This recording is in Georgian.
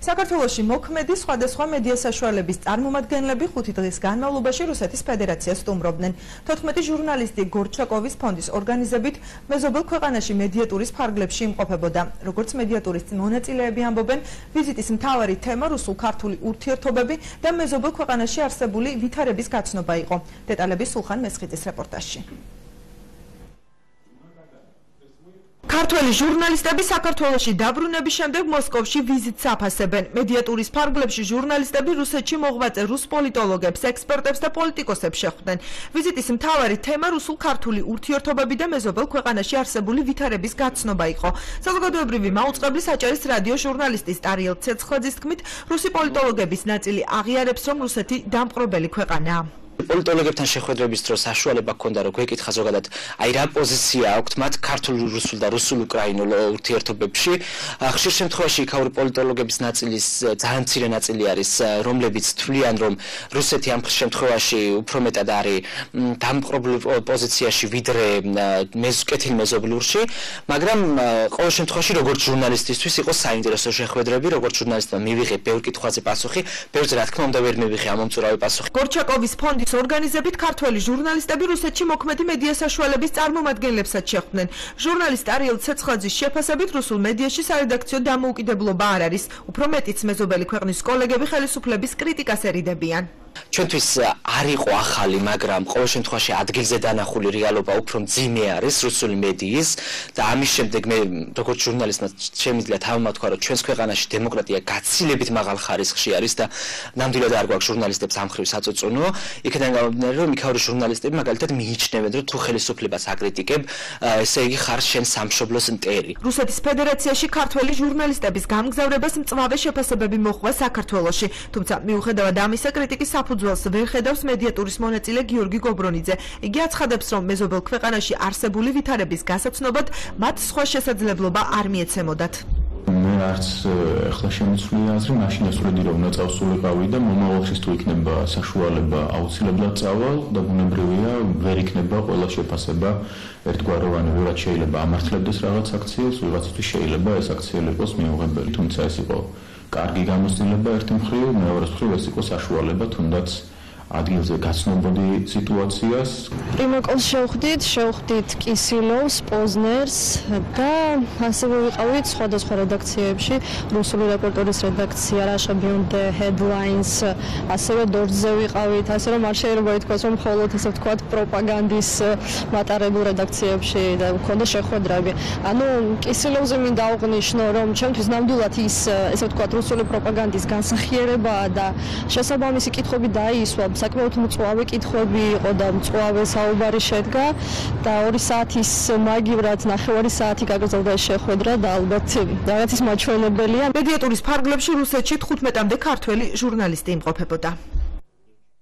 საქართველოში მოქმედი სხვადასხვა მედია საშუალების წარმომადგენლები 5 დღის განმავლობაში რუსეთის ფედერაციას სტუმრობდნენ. 14 ჟურნალისტი გორჩაკოვის ფონდის ორგანიზებით მეზობელ ქვეყანაში მედიატურის ფარგლებში იმყოფებოდა. როგორც მედიატურის მონაწილეები ამბობენ, ვიზიტის მთავარი თემა რუსულ-ქართული ურთიერთობები და მეზობელ ქვეყანაში არსებული ვითარების გაცნობა იყო. დეტალები სულხან მესხიძის რეპორტაჟში. ქართველი ჟურნალისტები საქართველოში დაბრუნების შემდეგ მოსკოვში ვიზიტს აფასებენ. მედიატურის ფარგლებში ჟურნალისტები რუსეთში მოღვაწე რუს პოლიტოლოგებს, ექსპერტებს და პოლიტიკოსებს შეხვდნენ. ვიზიტის მთავარი თემა რუსულ-ქართული ურთიერთობები და მეზობელ ქვეყანაში არსებული ვითარების გაცნობა იყო. საზოგადოებრივი მაუწყებლის საჭერის რადიო ჟურნალისტის ტარიელ ცეცხლაძის თქმით, რუსი პოლიტოლოგების ნაწილი აღიარებს, რომ რუსეთი დამპყრობელი ქვეყანაა. პოლიტოლოგებთან შეხვედრების დროს საშუალება ჰქონდა, რომ გვეკითხა ზოგადად, რა პოზიცია აქვთ მათ ქართულ-რუსულ და რუსულ-უკრაინულ ურთიერთობებში. ხშირ შემთხვევაში იქაური პოლიტოლოგების ნაწილის ძალიან მცირე ნაწილი არის, რომლებიც თვლიან, რომ რუსეთი ამ შემთხვევაში უფრო მეტად არის დამპყრობლ პოზიციაში, ვიდრე კეთილ მეზობლურში, მაგრამ ყოველ შემთხვევაში, როგორც ჟურნალისტისთვის იყო საინტერესო შეხვედრები, როგორც ჟურნალისტმა მივიღე ბევრ კითხვაზე პასუხი, ბევრზე რა თქმა უნდა ვერ მივიღე ამომწურავი პასუხი. გორჩაკოვის ფონდის ორგანიზებით ქართველი ჟურნალისტები რუსეთში მოქმედი მედია საშუალების წარმომადგენლებსაც შეხვდნენ. ჟურნალისტ ტარიელ ცეცხლაძის შეფასებით რუსულ მედიაში სარედაქციო დამოუკიდებლობა არ არის. უფრო მეტიც მეზობელი ქვეყნის კოლეგები ხელისუფლების კრიტიკას ერიდებიან. ჩვენთვის არ იყო ახალი, მაგრამ ყოველ შემთხვევაში ადგილზე დანახული რეალობა უფრო მძიმე არის რუსული მედიის და ამის შემდეგ მე როგორც ჟურნალისტმა შემიძლია თავმა თქვა, რომ ჩვენს ქვეყანაში დემოკრატია გაცილებით მაღალ ხარისხში არის და ნამდვილად არ გვაქვს ჟურნალისტებს ამ მხრივ საწოწუნო. იქიდან გამომდინარე, რომ იქაური ჟურნალისტები მაგალითად მიიჩნევენ, რომ თუ ხელისუფლებას აკრიტიკებ, ესე იგი ხარ შენ სამშობლოს მტერი. რუსეთის ფედერაციაში ქართველი ჟურნალისტების გამგზავრებას მწვავე შეფასებები მოჰყვა საქართველოში, თუმცა მიუხედავად ამისა კრიტიკის საფუძველს ვერ ხედავს მედიატურის მონაწილე გიორგი გობრონიძე. იგი აცხადებს, რომ მეზობელ ქვეყანაში არსებული ვითარების გასაცნობად მათ სხვა შესაძლებლობა არ მიეცემოდათ. მე არც ახლა შემიცვლია აზრი, მაშინ ასურედი რომ უნდა წავსულიყავი და მომავალში თუ იქნება საშუალება აუცილებლად წავალ და ბუნებრივია ვერ იქნება ყველა შეფასება ერთგვაროვანი, ვიღაც შეიძლება ამართლებდეს რაღაც აქციას, ვიღაცისთვის შეიძლება ეს აქციელი იყოს მიუღებელი, თუმცა ეს იყო კარგი გამოცდილება ერთი მხრივ, მეორე მხრივ ეს იყო საშუალება თუნდაც ადგილზე გაცნობოდი სიტუაციას. პრიმაკოლს შევხვდით კისილოვს, პოზნერს და ასევე ვიყავით სხვადასხვა რედაქციებში, რუსული რეპორტერის რედაქცია, Russia Beyond the Headlines, ასევე დორჯზე ვიყავით, ასე რომ არ შეიძლება ითქვას, რომ მხოლოდ ესე ვთქვათ პროპაგანდის მატარებულ რედაქციებში და მქონდა შეხვედრები. ანუ კისილოვზე მინდა აღვნიშნო, რომ ჩემთვის ნამდვილად ის ესე ვთქვათ რუსული პროპაგანდის განსახიერებაა და შესაბამისი კითხვები დაისვა. საკმაოდ მწვავე კითხვები იყო და მწვავე საუბარი შედგა და 2 საათის მაგივრად 9 საათი გაგრძელდა შეხვედრა და ალბათ რაღაცის მაჩვენებელია. მედიატურის ფარგლებში რუსეთში 15-მდე ქართველი ჟურნალისტი იმყოფებოდა.